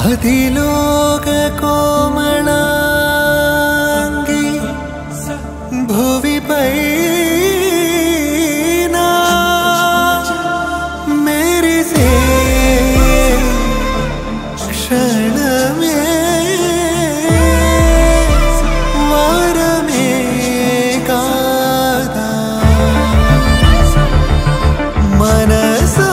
అదిలోక కోమళాంగి భువిపై మెరిసే క్షణమే వారమే కాదా మనసా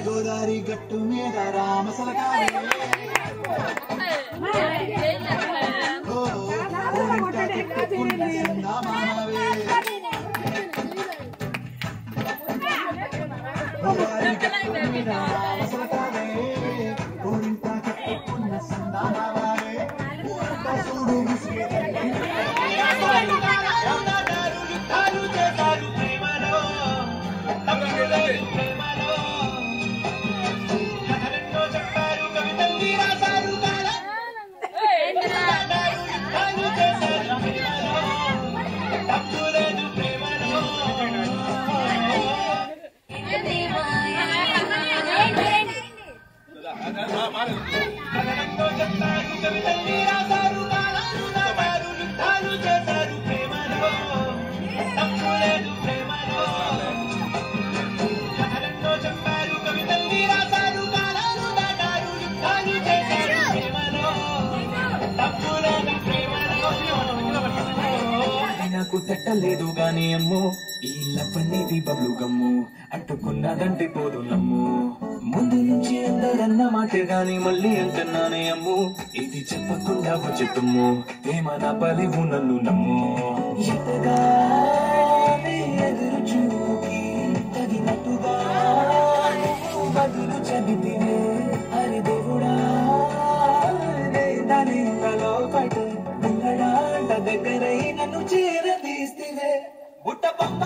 గోదారి గట్టు మీద రామసలకాలి నాకు తట్టలేదు గాని అమ్ము ఈ లవ్వనేది బబ్లు గమ్ము అట్టుకున్నదంటే పోదు నమ్ము ముందు నుంచి అందరన్న మాటే గాని మళ్ళీ అంటున్నానే అమ్ము ఇది చెప్పకుండా వచ్చే తుమ్ము ఏమన్నా పలివు నన్ను నమ్ము ఎదురు చూకి తగినట్టుగా బదులు చెబితినే అరి దేవుడా దాని తలో పట్టు దగ్గరై నన్ను చేరదీస్తే బుట్ట బొమ్మ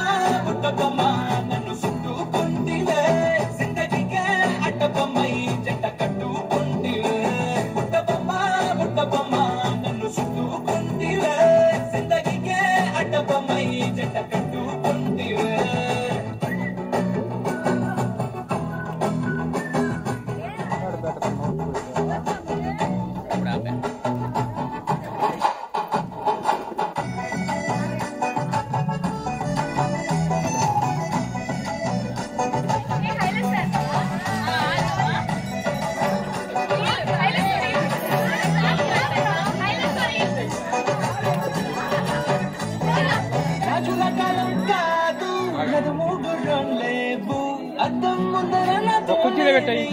పెట్టాయి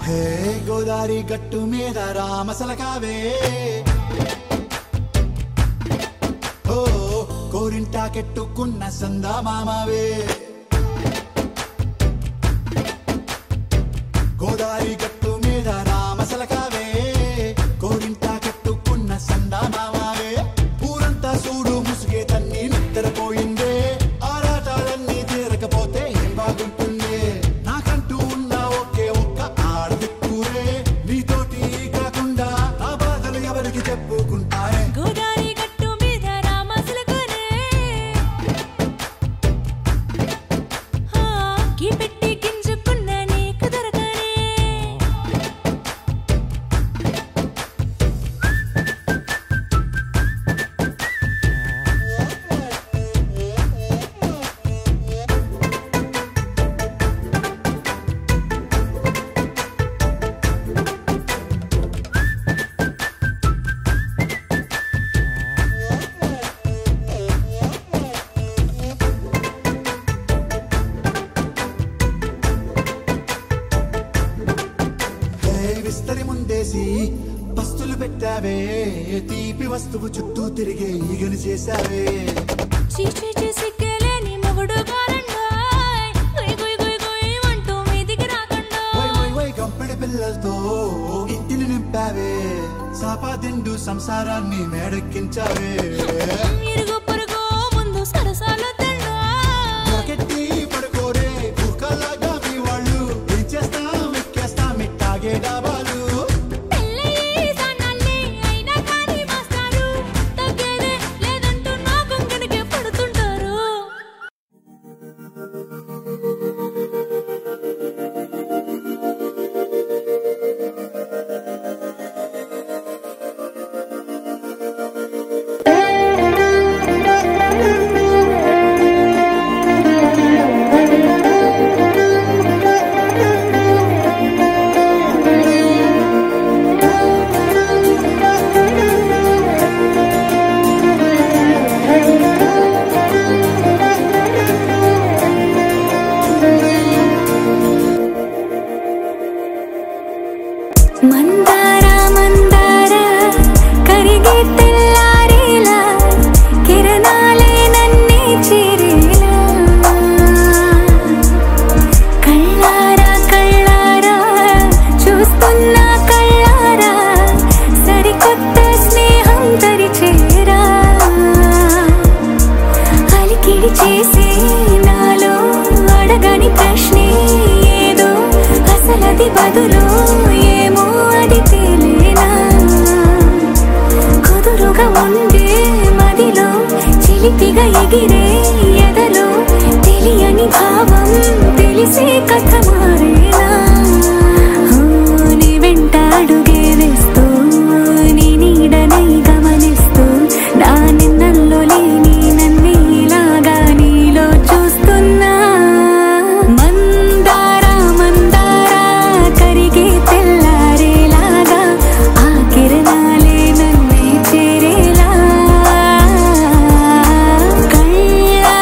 హే గోదారి గట్టు మీద రామసలకావే ఓ కోరింటా కెట్టుకున్న సందా మామావే గోదారి గట్టు మీద రామసలకావే కోరింటా కెట్టుకున్న సందా మామావే ఊరంతా చూడు ముసుగే తన్ని నిద్రపోయిందే ఆరాటాలన్నీ తీరకపోతే ఏం బాగుంటుందే నాకంటూ ఉన్న ఒకే ఒక్క ఆడదిక్కురే నీతోటి కాకుండా నా బాధలు ఎవరికి చెప్పుకుంటారే గోదారి గట్టు మీద రామసలకనే కి పెట్టి గింజుకున్న నీకు దొరకనే విస్తరి ముందేసి పస్తులు పెట్టావే తీపి వస్తువు చుట్టూ తిరిగే ఈగని చేశావే చీచీ సిగ్గలేని మొగుడు కాలండాయ్ గుయ్ గుయ్ గుయ్ గుయ్ అంటూ మీదికి రాకుండా వై గంపెడి పిల్లలతో ఇంటిని నింపావే సాపాదిండు సంసారాన్ని మేడెక్కించావే ఇరుగు పొరుగు ముందు సరసాలు తెండా పొరకెట్టి పడుకోరే కుక్కలాగా మీ వాళ్ళు ఏం చేస్తాం ఎక్కేస్తాం ఇట్టాగే డాబాలు పెళ్ళయి సన్నాల్ని అయినా కానీ మాస్తారు తగ్గేదే లేదంటూ నా గొంగడికే పడుతుంటారు మందార మందార కరిగే తెల్లారేలా కిరణాలే నన్నే చేరేలా కళ్ళారా కళ్ళారా చూస్తున్నా కళ్ళారా సరికొత్త స్నేహం తరిచేరా అలికిడి చేసే నాలో అడగని ప్రశ్నే ఏదో అసలది బదులు ఏమో అది తేలేనా కుదురుగా ఉండే మదిలో చిలిపిగా ఎగిరే ఎదలో తెలియని భావం తెలిసే కథ మారేనా నీ వెంట అడుగే వేస్తూ నీ నీడనై గమనిస్తూ నా నిన్నల్లో లేని నన్నే ఇలాగా నీలో చూస్తున్నా మందార మందార కరిగే తెల్లారేలాగా ఆ కిరణాలే నన్నే చేరేలా కళ్ళారా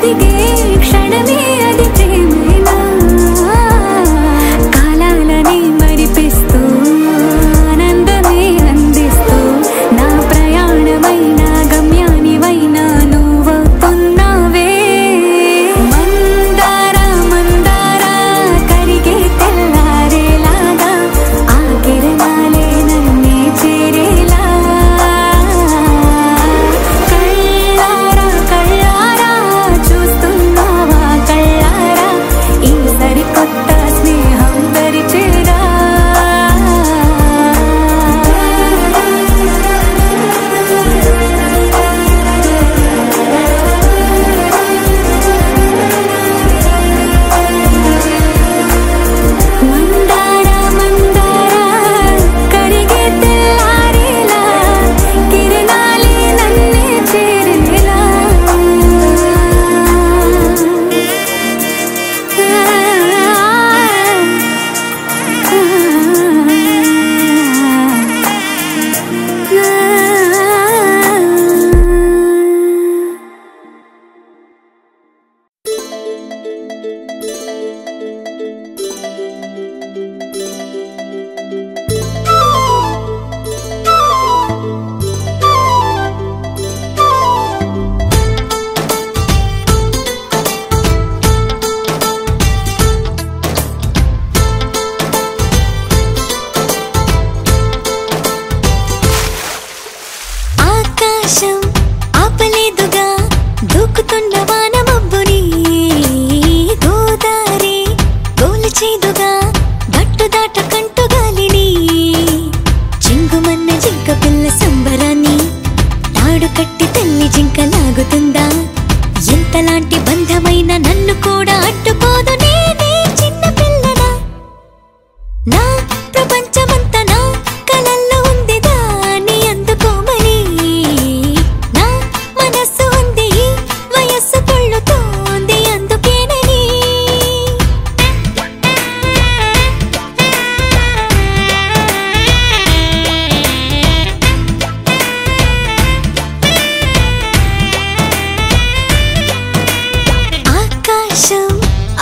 ఒదిగే క్షణమే అది ప్రేమైనా కాలాలని మరిపిస్తూ ఆనందమే అందిస్తూ నా ప్రయాణమైన గమ్యానివైనా నువ్వవుతున్నావే మందారా మందారా కరిగే తెల్లారేలాగా ఆ కిరణాలే నన్నే చేరేలా కళ్ళారా కళ్ళారా చూస్తున్నావా కళ్ళారా ఈ సరికొత్త స్నేహం పరిచేరా మందారా మందారా కరిగే తెల్లారేలా కిరణాలే నన్నే చేరేలా ఆకాశం ఆపలేదుగా దూకుతున్న వాన మబ్బుని గోదారి గోలచేదుగా గట్టు దాటకంటు గాలిని చింగుమన్న జింక పిల్ల సంబరాన్ని తాడు కట్టి తల్లి జింక లాగుతుందా ఎంతలాంటి బంధమైన నన్ను కూడా అడ్డుకోదు నేనే చిన్న పిల్లనా నా ప్రపంచమంతా నా కలల్లో ఉంది దాన్ని అందుకోమని నా మనస్సు ఉంది ఈ వయస్సు పొళ్ళుతోంది అందుకేనని ఆకాశం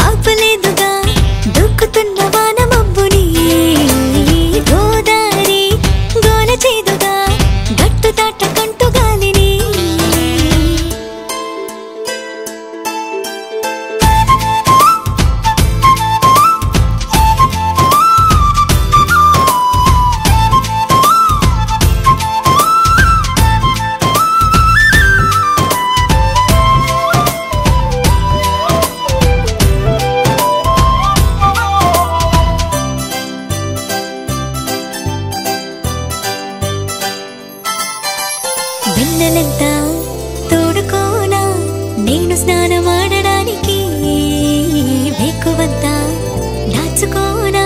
ఆపలేదుగా దూకుతున్న వాన మబ్బుని గోదారి గోలచేదుగా గట్టు దాటకంటు గాలిని వెన్నెలంతా తోడుకోనా నేను స్నానమాడడానికి వేకువంతా దాచుకోనా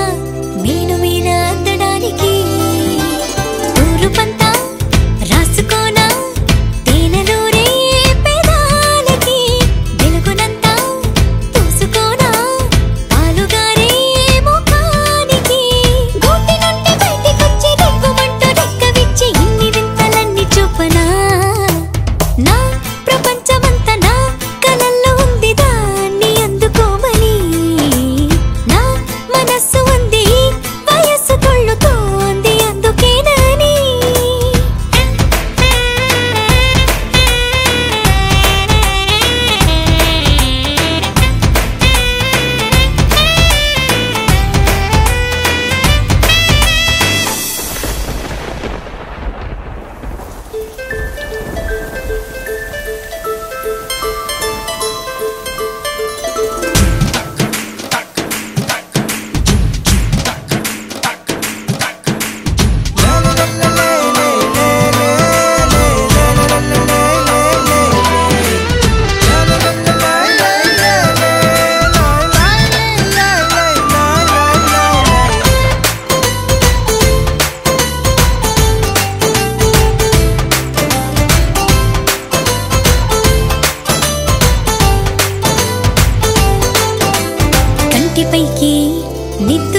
మేను మీద అందడానికి తూరుపంతా రాసుకోనా తేనెలూరే పెదాలకి వెలుగునంతా పూసుకోనా పాలుగారే ముఖానికి గూటి నుండి బయటికొచ్చి దిక్కుమంటూ రెక్కవిచ్చి ఇన్ని వింతలన్నీ చూపనా నా ప్రపంచమంతా నా కలల్లో ఉంది దాన్ని అందుకోమని నా మనస్సు ఉంది ఈ వయస్సు తొళ్ళుతోంది అందుకేనని కంటిపైకి నిద్ర